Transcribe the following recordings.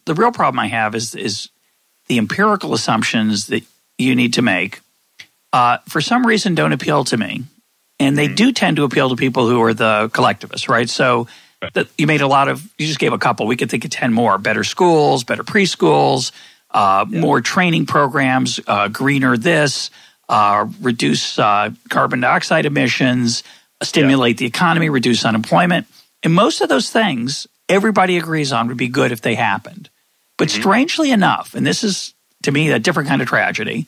the real problem I have is the empirical assumptions that you need to make, for some reason, don't appeal to me. And they do tend to appeal to people who are the collectivists, right? So you just gave a couple. We could think of 10 more. Better schools, better preschools, more training programs, greener this, reduce carbon dioxide emissions, stimulate the economy, reduce unemployment. And most of those things everybody agrees on would be good if they happened. But strangely enough, and this is, to me, a different kind of tragedy,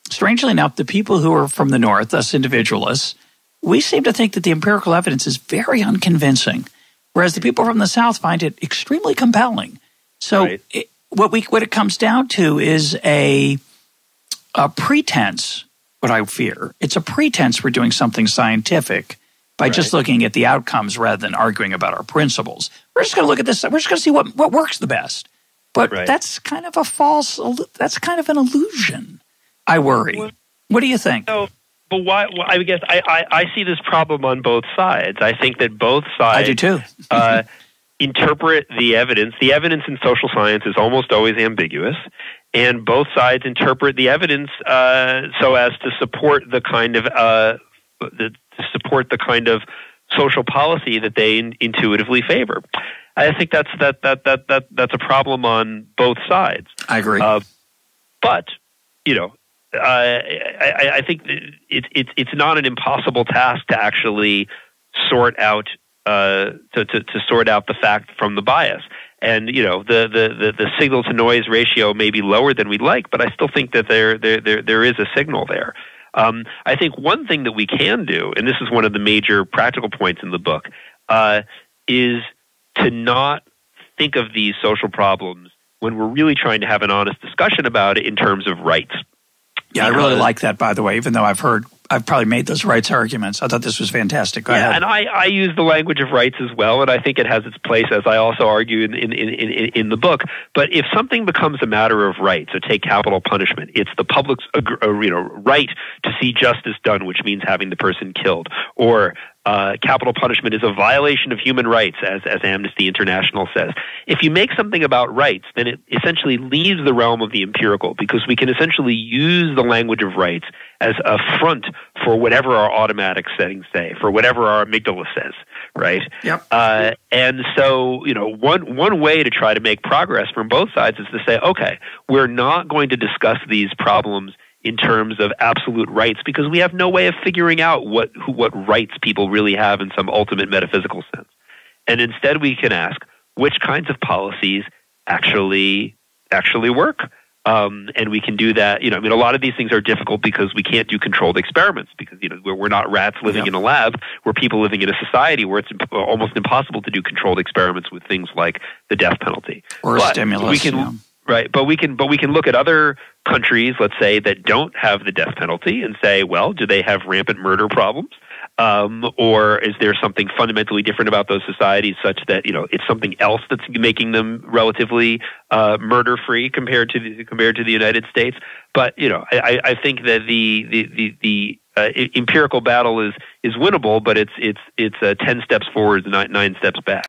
strangely enough, the people who are from the North, us individualists, we seem to think that the empirical evidence is very unconvincing, whereas the people from the South find it extremely compelling. So what it comes down to is a pretense, what I fear. It's a pretense we're doing something scientific by just looking at the outcomes rather than arguing about our principles. We're just going to look at this. We're just going to see what works the best. But that's kind of that's kind of an illusion, I worry. What do you think? But why? Well, I guess I see this problem on both sides. I think that both sides I do too. interpret the evidence. The evidence in social science is almost always ambiguous, and both sides interpret the evidence so as to support the kind of social policy that they intuitively favor. I think that's a problem on both sides. I agree. But I think it's not an impossible task to actually sort out to sort out the fact from the bias. And the signal to noise ratio may be lower than we'd like, but I still think that there is a signal there. I think one thing that we can do, and this is one of the major practical points in the book, is to not think of these social problems when we're really trying to have an honest discussion about it in terms of rights. Yeah, I really like that, by the way, even though I've probably made those rights arguments. I thought this was fantastic. Go ahead. And I use the language of rights as well, and I think it has its place, as I also argue in the book. But if something becomes a matter of right, so take capital punishment, it's the public's right to see justice done, which means having the person killed, or capital punishment is a violation of human rights, as Amnesty International says. If you make something about rights, then it essentially leaves the realm of the empirical, because we can essentially use the language of rights as a front for whatever our automatic settings say, for whatever our amygdala says, right? Yep. And so, one way to try to make progress from both sides is to say, okay, we're not going to discuss these problems in terms of absolute rights, because we have no way of figuring out what rights people really have in some ultimate metaphysical sense. And instead we can ask, which kinds of policies actually work? And we can do that. A lot of these things are difficult because we can't do controlled experiments, because we're not rats living in a lab. We're people living in a society where it's almost impossible to do controlled experiments with things like the death penalty or stimulus. We can, right, but we can look at other countries, let's say, that don't have the death penalty, and say, well, do they have rampant murder problems? Or is there something fundamentally different about those societies such that it's something else that's making them relatively murder-free compared to the United States? But I think that the empirical battle is winnable, but it's 10 steps forward, 9 steps back.